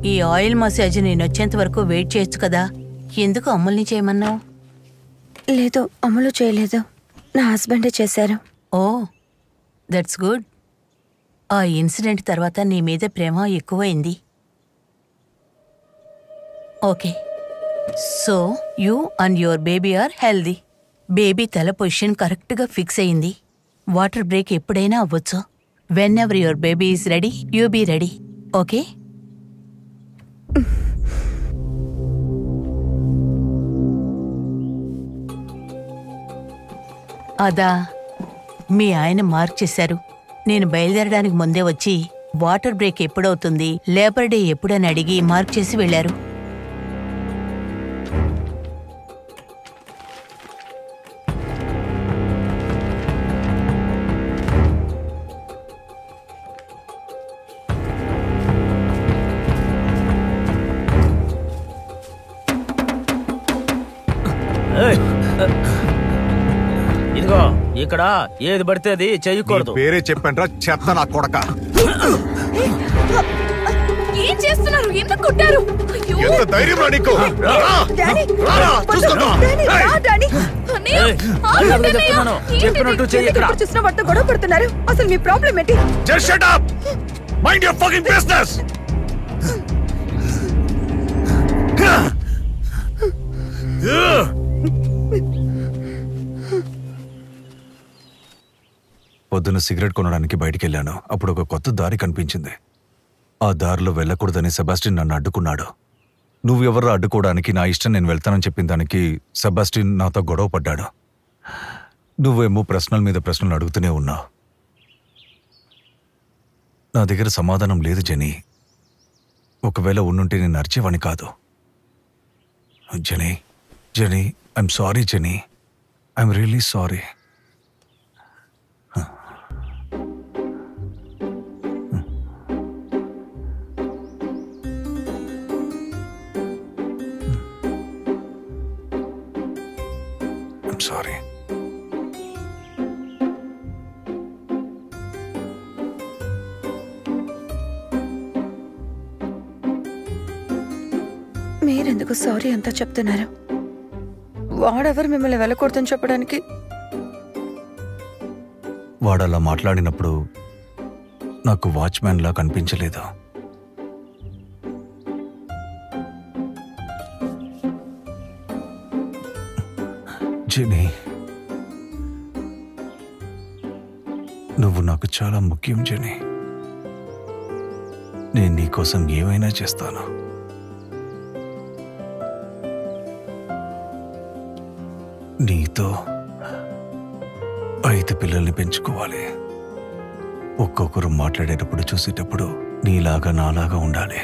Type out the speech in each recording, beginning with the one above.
ఈ oil massage నేను వచ్చేంత వరకు వెయిట్ చేయొచ్చు కదా. ఎందుకు అమ్ముల్ని చేయమన్నావు? లేదు, అమ్ములు చేయలేదు, నా హస్బెండే చేశారు. Oh, that's good. ఆ ఇన్సిడెంట్ తర్వాత నీ మీద ప్రేమ ఎక్కువైంది. Okay, so you and your baby are healthy. Baby తల పొజిషన్ కరెక్ట్గా ఫిక్స్ అయింది. వాటర్ బ్రేక్ ఎప్పుడైనా అవ్వచ్చు. Whenever your baby is ready, you be ready. Okay? అదా, మీ ఆయన మార్క్ చేశారు. నేను బయలుదేరడానికి ముందే వచ్చి వాటర్ బ్రేక్ ఎప్పుడవుతుంది, లేబర్ డే ఎప్పుడని అడిగి మార్క్ చేసి వెళ్లారు. ఇదిగో ఇక్కడ ఏది పడితే అది చెయ్యకూడదు. పేరే చెప్పండ్రా చెత్త నా కొడక. ఏం చేస్తున్నారు? ఎందుకు కొట్టారు? ఎంత ధైర్యం రా నీకు? చెప్పినట్టు చూసిన వాటితో గొడవ పడుతున్నారు. అసలు మీ ప్రాబ్లం ఏంటి? Just shut up! Mind your fucking business! పొద్దున సిగరెట్ కొనడానికి బయటికి వెళ్ళాను. అప్పుడు ఒక కొత్త దారి కనిపించింది. ఆ దారిలో వెళ్ళకూడదని సెబాస్టిన్ నన్ను అడ్డుకున్నాడు. నువ్వెవర్రా అడ్డుకోవడానికి? నా ఇష్టం, నేను వెళ్తానని చెప్పిన దానికి సెబాస్టిన్ నాతో గొడవ పడ్డాడు. నువ్వేమో ప్రశ్నల మీద ప్రశ్నలు అడుగుతూనే ఉన్నావు. నా దగ్గర సమాధానం లేదు జెనీ. ఒకవేళ ఉండుంటే నేను అరిచేవాణ్ణి కాదు. Jenny, Jenny, I'm sorry Jenny, I'm really sorry. Sorry. మీరెందుకు సారీ అంతా చెప్తున్నారు? వాడెవరు మిమ్మల్ని వెళ్ళకూడదని చెప్పడానికి? వాడలా మాట్లాడినప్పుడు నాకు వాచ్మ్యాన్ లా కనిపించలేదు. జెనీ, నువ్వు నాకు చాలా ముఖ్యం జెనీ. నేను నీకోసం ఏమైనా చేస్తాను. నీతో 5 పిల్లల్ని పెంచుకోవాలి. ఒక్కొక్కరు మాట్లాడేటప్పుడు చూసేటప్పుడు నీలాగా నాలాగా ఉండాలి.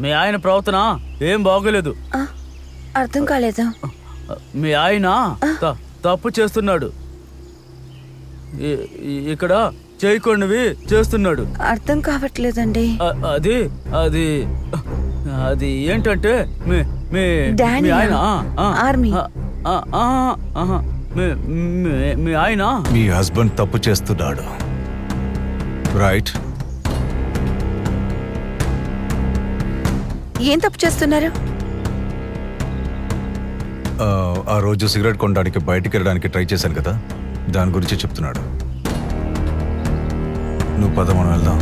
మీ ఆయన ప్రవర్తన ఏం బాగోలేదు. అర్థం కాలేదు. మీ ఆయన తప్పు చేస్తున్నాడు. ఇక్కడ చేయకుండావి చేస్తున్నాడు. అర్థం కావట్లేదండి. అది అది అది ఏంటంటే మీ ఆయన ఆర్మీ. మీ ఆయన మీ హస్బెండ్ తప్పు చేస్తున్నాడు, రైట్? ఏం తప్పు చేస్తున్నారు? ఆ రోజు సిగరెట్ కొనడానికి బయటికి వెళ్ళడానికి ట్రై చేశాను కదా, దాని గురించి చెప్తున్నాడు. నువ్వు పద, మనం వెళ్దాం.